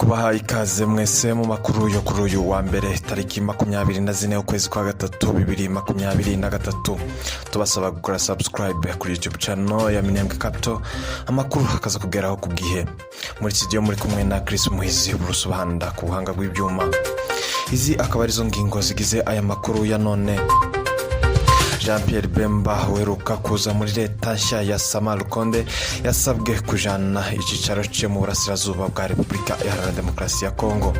kubaha ikaze mwese mu makuru yo kuri uyu wa mbere tariki 24 ukwezi kwa gatatu 2023. Tubasaba gukora subscribe kuri YouTube channel ya Minembwe Capital, amakuru akaza kugeraho ku bwihe. Muri studio muri kumwe na Chris Muhizi Burusubahanda ku buhanga bw'ibyuma. Izi akaba arizo ngingo zigize aya makuru ya none. Jean-Pierre Bemba weruka kuza muri leta nshya ya Sama Lukonde yasabwe kujana icicaro cye mu burasirazuba bwa Repubulika Iharanira Demokarasi ya Kongo.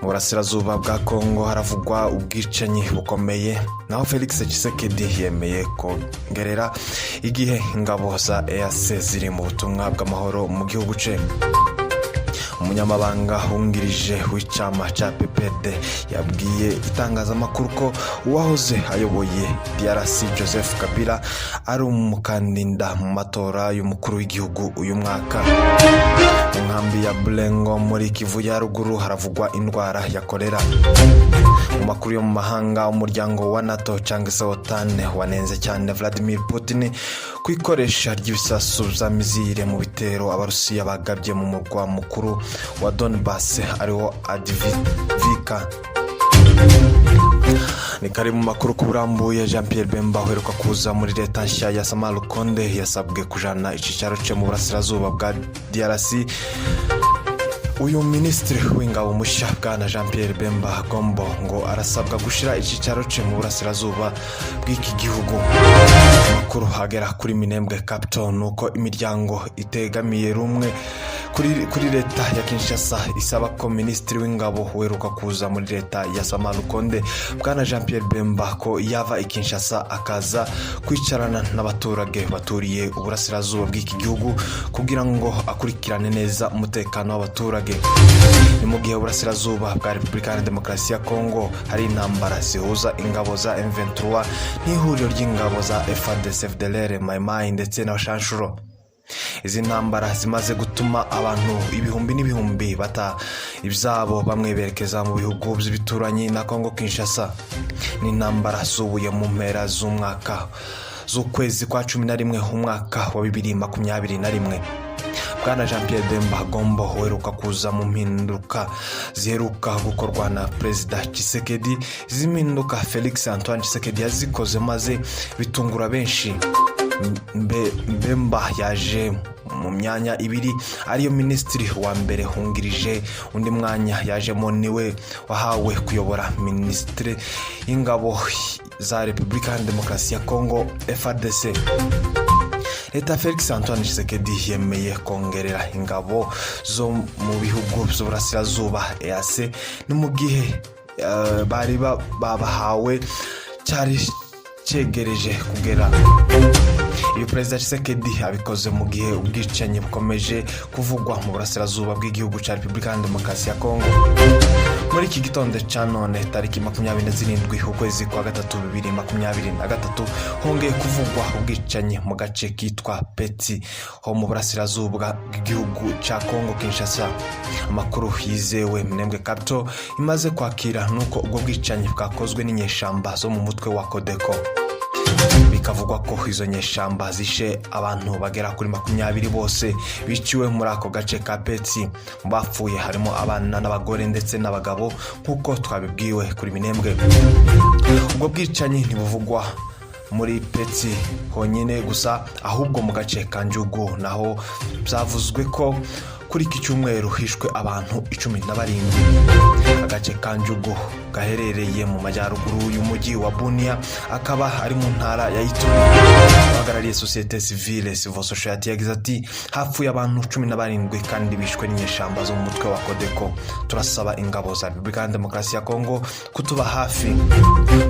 Mu burasirazuba bwa Kongo haravugwa ubwicanyi bukomeye, naho Felix Tshisekedi yemeye kongerera igihe ingabo za EAC ziri mu butumwa bw'amahoro mu gihugu cye. Umunyamabanga wungirije w'icama ca PPRD yabwiye itangazamakuru ko uwahoze ayoboye DRC Joseph Kabila ari umukandida mu matora y'umukuru w'igihugu uyu mwaka. Mu nkambi ya Bulengo muri Kivu ya ruguru haravugwa indwara ya kolera. Mu makuru yo mu mahanga, umuryango wa NATO cyangwa se OTAN wanenze cyane Vladimir Putin kwikoresha ry'ibisasu bya mizire mu bitero abarusiya bagabye mu murwa mukuru wa Donbass ariwo Avdiivka. Ni kari mu makuru kuburambuye. Jean-Pierre Bemba weruka kuza muri leta nshya ya Sama Lukonde yasabwe kujana icicaro cye mu burasirazuba bwa DRC. Uyu ministri w'ingabo mushya bwana Jean-Pierre Bemba Gombo ngo arasabwa gushira icicaro cye mu burasirazuba bw'iki gihugu. Makuru hagera kuri Minembwe Capital nuko imiryango itegamiye rumwe kuri leta ya Kinshasa isaba ko ministri w'ingabo weruka kuza muri leta ya Sama Lukonde bwana Jean-Pierre Bemba ko yava i Kinshasa akaza kwicarana n'abaturage baturiye uburasirazuba bw'iki gihugu kugira ngo akurikirane neza umutekano w'abaturage. Ni mu gihe uburasirazuba bwa Repubulika Iharanira Demokarasi ya Kongo hari intambara zihuza ingabo za M23 n'ihuriro ry'ingabo za FARDC, FDLR, Mai ndetse na Shanshuro. Izi ntambara zimaze gutuma abantu ibihumbi n'ibihumbi bata ibyabo bamwe berekeza mu bihugu by'ibituranyi na Kongo Kinshasa. Ni intambara zubuye mu mpera z'umwaka z'ukwezi kwa 11 umwaka wa 2021. Bwana Jean-Pierre Bemba Gombo weruka kuza mu mpinduka ziheruka gukorwa na Perezida Tshisekedi. Ziminduka Felix Antoine Tshisekedi yazikoze maze bitungura benshi. Bemba yaje mu myanya ibiri ariyo ministri wa mbere hungirije, undi mwanya yajemo niwe wahawe kuyobora ministri y'ingabo za Repubulika Iharanira Demokarasi ya Kongo FARDC. Leta Felix Antoine Tshisekedi yemeye kongerera ingabo zo mu bihugu by'uburasirazuba EAC ni mu gihe bari babahawe cyari cyegereje kugera. Iyo Perezida Tshisekedi abikoze mu gihe ubwicanyi bukomeje kuvugwa mu burasirazuba bw'igihugu cya Repubulika Iharanira Demokarasi ya Kongo. Muri iki gitondo cya none tariki 27 ukwezi kwa gatatu 2023 hongeye kuvugwa ubwicanyi mu gace kitwa Peti ho mu burasirazuba bw'igihugu cya Kongo Kinshasa. Amakuru yizewe Minembwe Capital imaze kwakira nuko ubwo bwicanyi bwakozwe n'inyeshamba zo mu mutwe wa Kodeko. Bikavugwa ko izo nyeshamba zishe abantu bagera kuri 20 bose biciwe muri ako gace ka Peti. Bapfuye harimo abana n'abagore ndetse n'abagabo nkuko twabibwiwe kuri Minembwe. Ubwo bwicanyi ntibuvugwa muri Peti honyine gusa ahubwo mu gace ka Njugu naho byavuzwe ko kuri iki cyumweru hishwe abantu 17. Agace ka Njugu gaherereye mu majyaruguru y'umujyi wa Bunia akaba ari mu ntara ya Ituri. Abahagarariye societe civile Civil Society yagize ati hapfuye abantu 17 kandi bishwe n'inyeshamba zo mu mutwe wa Kodeko. Turasaba ingabo za Repubulika Iharanira Demokarasi ya Kongo kutuba hafi.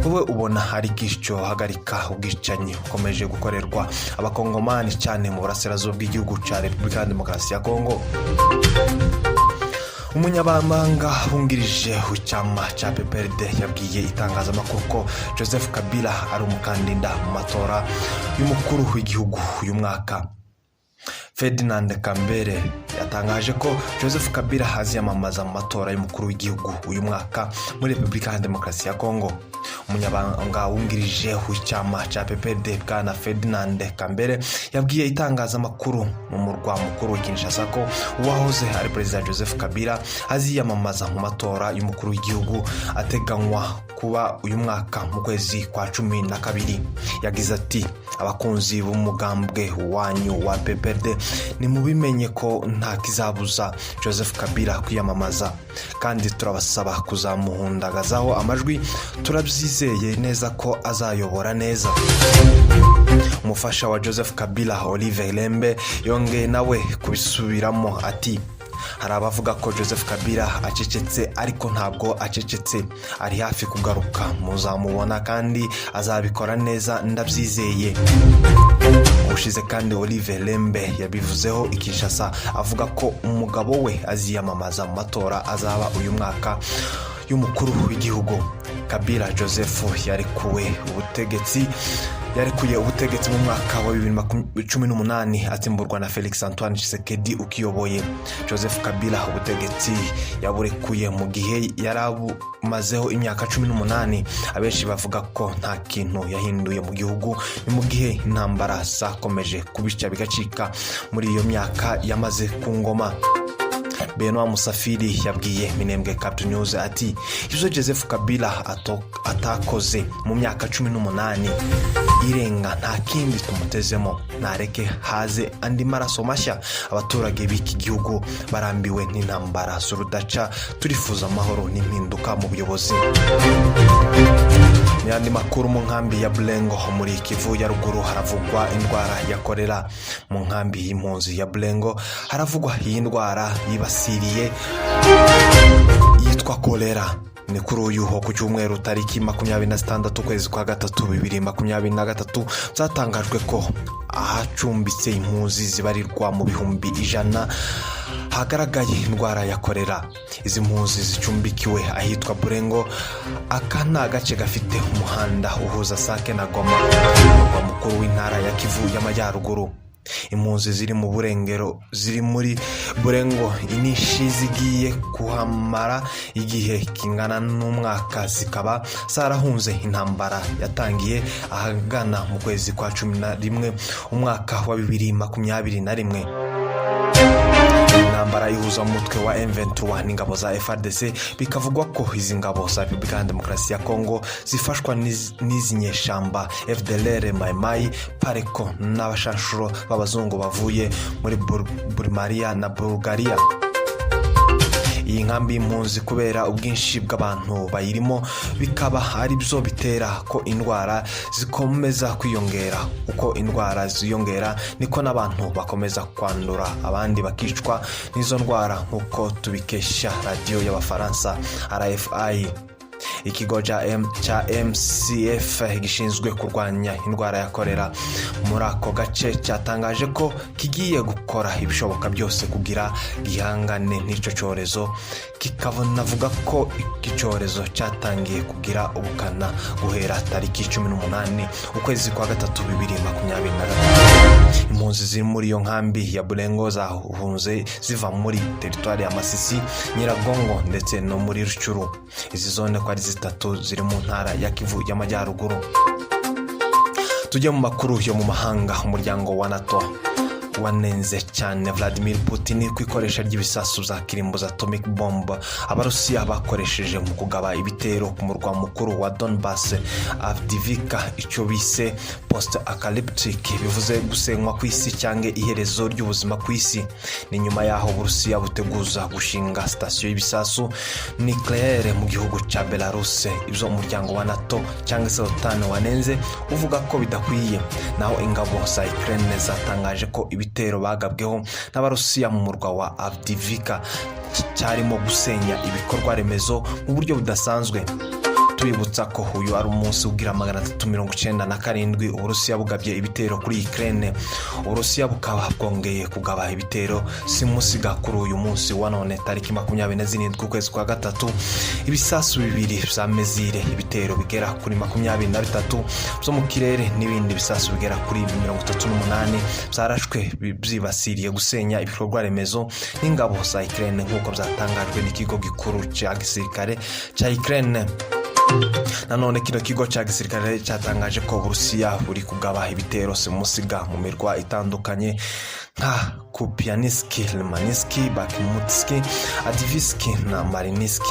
Wowe ubona hari gisho hagarika ubwicanyi bukomeje gukorerwa abakongomani cyane mu burasirazuba bw'igihugu cya Repubulika Iharanira Demokarasi ya Kongo. Umunyamabanga wungirije w'icama ca PPRD yabwiye itangazamakuru ko Joseph Kabila ari umukandida mu matora y'umukuru w'igihugu uyu mwaka. Ferdinand Kambere yatangaje ko Joseph Kabila aziyamamaza mu matora y'umukuru w'igihugu uyu mwaka muri Repubulika ya Demokarasi ya Kongo. Umunyabanga wungirije w'icyama cya PPRD bwana Ferdinand Kambere yabwiye itangazamakuru mu murwa mukuru wa Kinshasa ko uwahoze ari Perezida Joseph Kabila aziyamamaza mu matora y'umukuru w'igihugu ateganywa kuba uyu mwaka mu kwezi kwa 12. Yagize ati abakunzi b'umugambwe wanyu wa PPRD ni mubimenye ko nta kizabuza Joseph Kabila kwiyamamaza kandi turabasaba kuzamuhundagazaho amajwi. Turabyizeye neza ko azayobora neza. Umufasha wa Joseph Kabila Olivier Lembe yongeye nawe kubisubiramo ati hari abavuga ko Joseph Kabila acecetse ariko ntabwo acecetse, ari hafi kugaruka, muzamubona kandi azabikora neza ndabyizeye. Ushize kandi Olivier Lembe yabivuzeho Kinshasa avuga ko umugabo we aziyamamaza mu matora azaba uyu mwaka y'umukuru w'igihugu. Kabila Joseph yarekuye ubutegetsi mu mwaka wa 2018 atimburwa na Felix Antoine Tshisekedi ukiyoboye. Joseph Kabila ubutegetsi yaburekuye mu gihe yarabumazeho imyaka 18. Abenshi bavuga ko nta kintu yahinduye mu gihugu, ni mu gihe intambara zakomeje kubica bigacika muri iyo myaka yamaze ku ngoma. Benoît Musafiri yabwiye Minembwe Capital News ati ibyo Joseph Kabila atakoze mu myaka 18 irenga nta kindi tumutezemo, nareke haze andi maraso mashya. Abaturage b'iki gihugu barambiwe n'intambara z'urudaca, turifuza amahoro n'impinduka mu buyobozi. Nyandi makuru mu nkambi ya Bulengo muri Kivu ya ruguru haravugwa indwara ya kolera. Mu nkambi y'impunzi ya Bulengo haravugwa iyi ndwara yibasiriye yitwa kolera. Ni kuri uyu ku cyumweru tariki 26 kwezi kwa 3 2023 zatangajwe ko ahacumbitse impunzi zibarirwa mu bihumbi 100 hagaragaye indwara ya kolera. Izi mpunzi zicumbikiwe ahitwa Bulengo, aka ni agace gafite umuhanda uhuza Sake na Goma, umurwa mukuru w'intara ya Kivu y'Amajyaruguru. Impunzi ziri mu burengero ziri muri Bulengo inishi zigiye kuhamara igihe kingana n'umwaka, zikaba zarahunze intambara yatangiye ahagana mu kwezi kwa 11 umwaka wa 2021. Intambara ihuza umutwe wa M23 n'ingabo za FARDC, bikavugwa ko izi ngabo za Repubulika ya Demokarasi ya Kongo zifashwa n'izi nyeshamba FDLR, Mai Pareko n'abashashuro b'abazungu bavuye muri Bulgaria na Bulgaria. Iyi nkambi y'impunzi kubera ubwinshi bw'abantu bayirimo bikaba ari byo bitera ko indwara zikomeza kwiyongera. Uko indwara ziyongera niko n'abantu bakomeza kwandura, abandi bakicwa n'izo ndwara, nk'uko tubikesha radio y'Abafaransa RFI. Ikigo cya MCF gishinzwe kurwanya indwara ya kolera muri ako gace cyatangaje ko kigiye gukora ibishoboka byose kugira gihangane n'icyo cyorezo. Kikavuga ko iki cyorezo cyatangiye kugira ubukana guhera tariki 18 ukwezi kwa 3 2023. Impunzi ziri muri iyo nkambi ya Bulengo zahunze ziva muri teritwari ya Masisi, Nyiragongo ndetse no muri Rucuru. Izi zone kwa ari zitatu ziri mu ntara ya Kivu y'Amajyaruguru. Tujye mu makuru yo mu mahanga. Umuryango wa NATO wanenze cyane Vladimir Putin kwikoresha ry'ibisasu za kirimbuza atomic bomb Abarusiya bakoresheje mu kugaba ibitero ku murwa mukuru wa Donbass Avdiivka, icyo bise post-apocalyptic, bivuze gusenywa kw'isi cyangwa iherezo ry'ubuzima kw'isi. Ni nyuma yaho Uburusiya buteguza gushinga sitasiyo y'ibisasu nucleaire mu gihugu cya Belarus. Ibyo umuryango wa NATO cyangwa se OTAN wanenze uvuga ko bidakwiye. Naho ingabo za Ukraine zatangaje ko ibitero bagabweho n'Abarusiya mu murwa wa Avdiivka cyarimo gusenya ibikorwa remezo mu buryo budasanzwe. tubibutsa ko uyu ari umunsi ugira 397 Uburusiya bugabye ibitero kuri Ukraine. Uburusiya bukaba bwongeye kugaba ibitero simusiga kuri uyu munsi wa none tariki 27 ukwezi kwa gatatu. Ibisasu bibiri vya mezire, ibitero bigera kuri 23 byo mu kirere n'ibindi bisasu bigera kuri 38 byarashwe byibasiriye gusenya ibikorwa remezo n'ingabo za Ukraine nk'uko byatangajwe n'ikigo gikuru cya gisirikare cya Ukraine. Nanone kino kigo cya gisirikare cyatangaje ko Uburusiya buri kugaba ibitero simusiga mu mirwa itandukanye nka Kupiansk, Limansk, Bakhmutsk, Avdiivsk na Mariinsk.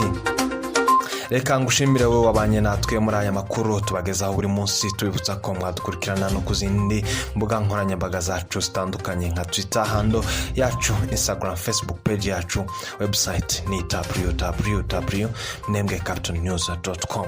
Reka ngushimire wowe wabanye natwe muri aya makuru tubagezaho buri munsi, tubibutsa ko mwadukurikirana no kuzindi mbuga nkoranyambaga zacu zitandukanye nka Twitter handle yacu, Instagram, Facebook page yacu, website ni www.captainnews.com.